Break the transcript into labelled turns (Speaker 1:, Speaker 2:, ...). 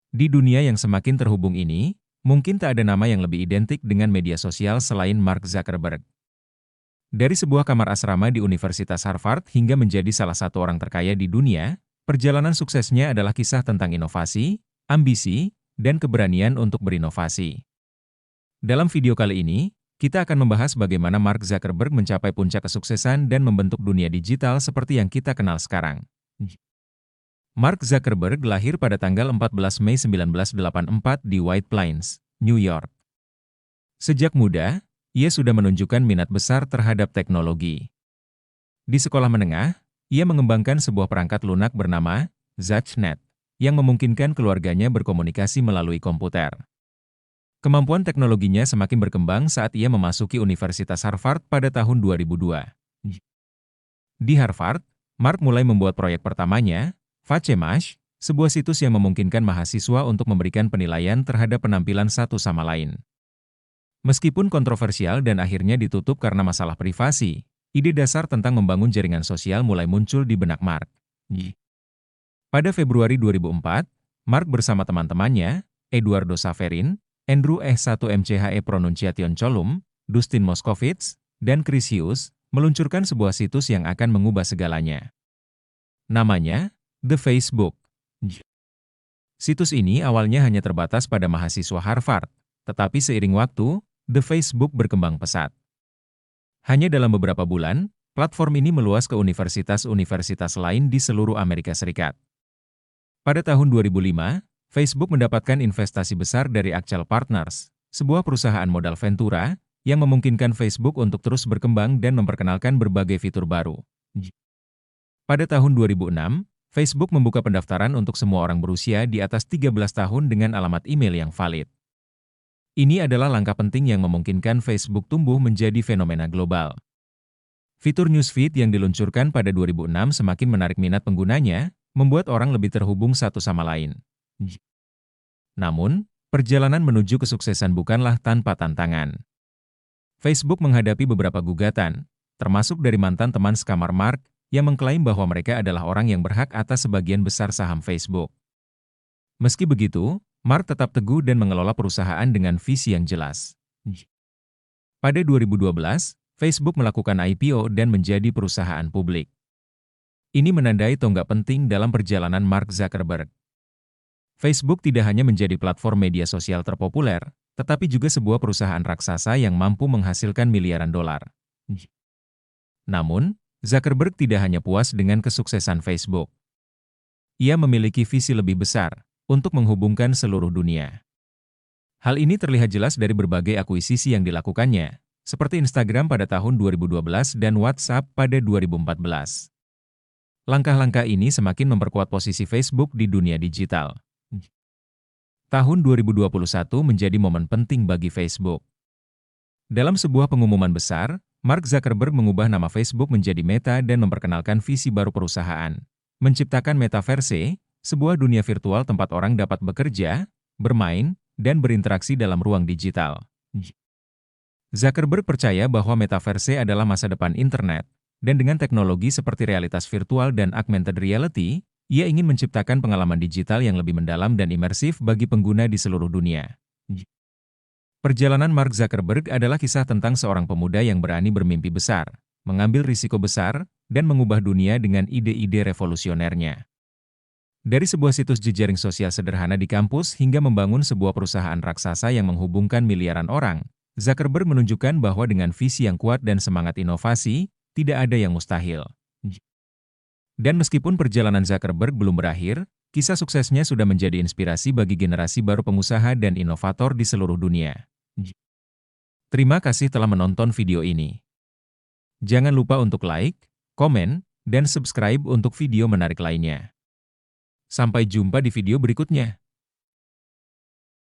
Speaker 1: Di dunia yang semakin terhubung ini, mungkin tak ada nama yang lebih identik dengan media sosial selain Mark Zuckerberg. Dari sebuah kamar asrama di Universitas Harvard hingga menjadi salah satu orang terkaya di dunia, perjalanan suksesnya adalah kisah tentang inovasi, ambisi, dan keberanian untuk berinovasi. Dalam video kali ini, kita akan membahas bagaimana Mark Zuckerberg mencapai puncak kesuksesan dan membentuk dunia digital seperti yang kita kenal sekarang. Mark Zuckerberg lahir pada tanggal 14 Mei 1984 di White Plains, New York. Sejak muda, ia sudah menunjukkan minat besar terhadap teknologi. Di sekolah menengah, ia mengembangkan sebuah perangkat lunak bernama ZNet, yang memungkinkan keluarganya berkomunikasi melalui komputer. Kemampuan teknologinya semakin berkembang saat ia memasuki Universitas Harvard pada tahun 2002. Di Harvard, Mark mulai membuat proyek pertamanya, Facemash, sebuah situs yang memungkinkan mahasiswa untuk memberikan penilaian terhadap penampilan satu sama lain. Meskipun kontroversial dan akhirnya ditutup karena masalah privasi, ide dasar tentang membangun jaringan sosial mulai muncul di benak Mark. Pada Februari 2004, Mark bersama teman-temannya, Eduardo Saverin, Andrew E1MCHE Pronunciation Column, Dustin Moskovitz, dan Chris Hughes, meluncurkan sebuah situs yang akan mengubah segalanya. Namanya, The Facebook. Situs ini awalnya hanya terbatas pada mahasiswa Harvard, tetapi seiring waktu, The Facebook berkembang pesat. Hanya dalam beberapa bulan, platform ini meluas ke universitas-universitas lain di seluruh Amerika Serikat. Pada tahun 2005, Facebook mendapatkan investasi besar dari Accel Partners, sebuah perusahaan modal ventura, yang memungkinkan Facebook untuk terus berkembang dan memperkenalkan berbagai fitur baru. Pada tahun 2006, Facebook membuka pendaftaran untuk semua orang berusia di atas 13 tahun dengan alamat email yang valid. Ini adalah langkah penting yang memungkinkan Facebook tumbuh menjadi fenomena global. Fitur newsfeed yang diluncurkan pada 2006 semakin menarik minat penggunanya, membuat orang lebih terhubung satu sama lain. Namun, perjalanan menuju kesuksesan bukanlah tanpa tantangan. Facebook menghadapi beberapa gugatan, termasuk dari mantan teman sekamar Mark, yang mengklaim bahwa mereka adalah orang yang berhak atas sebagian besar saham Facebook. Meski begitu, Mark tetap teguh dan mengelola perusahaan dengan visi yang jelas. Pada 2012, Facebook melakukan IPO dan menjadi perusahaan publik. Ini menandai tonggak penting dalam perjalanan Mark Zuckerberg. Facebook tidak hanya menjadi platform media sosial terpopuler, tetapi juga sebuah perusahaan raksasa yang mampu menghasilkan miliaran dolar. Namun, Zuckerberg tidak hanya puas dengan kesuksesan Facebook. Ia memiliki visi lebih besar, untuk menghubungkan seluruh dunia. Hal ini terlihat jelas dari berbagai akuisisi yang dilakukannya, seperti Instagram pada tahun 2012 dan WhatsApp pada 2014. Langkah-langkah ini semakin memperkuat posisi Facebook di dunia digital. Tahun 2021 menjadi momen penting bagi Facebook. Dalam sebuah pengumuman besar, Mark Zuckerberg mengubah nama Facebook menjadi Meta dan memperkenalkan visi baru perusahaan, menciptakan Metaverse, sebuah dunia virtual tempat orang dapat bekerja, bermain, dan berinteraksi dalam ruang digital. Zuckerberg percaya bahwa Metaverse adalah masa depan internet, dan dengan teknologi seperti realitas virtual dan augmented reality, ia ingin menciptakan pengalaman digital yang lebih mendalam dan imersif bagi pengguna di seluruh dunia. Perjalanan Mark Zuckerberg adalah kisah tentang seorang pemuda yang berani bermimpi besar, mengambil risiko besar, dan mengubah dunia dengan ide-ide revolusionernya. Dari sebuah situs jejaring sosial sederhana di kampus hingga membangun sebuah perusahaan raksasa yang menghubungkan miliaran orang, Zuckerberg menunjukkan bahwa dengan visi yang kuat dan semangat inovasi, tidak ada yang mustahil. Dan meskipun perjalanan Zuckerberg belum berakhir, kisah suksesnya sudah menjadi inspirasi bagi generasi baru pengusaha dan inovator di seluruh dunia. Terima kasih telah menonton video ini. Jangan lupa untuk like, komen, dan subscribe untuk video menarik lainnya. Sampai jumpa di video berikutnya.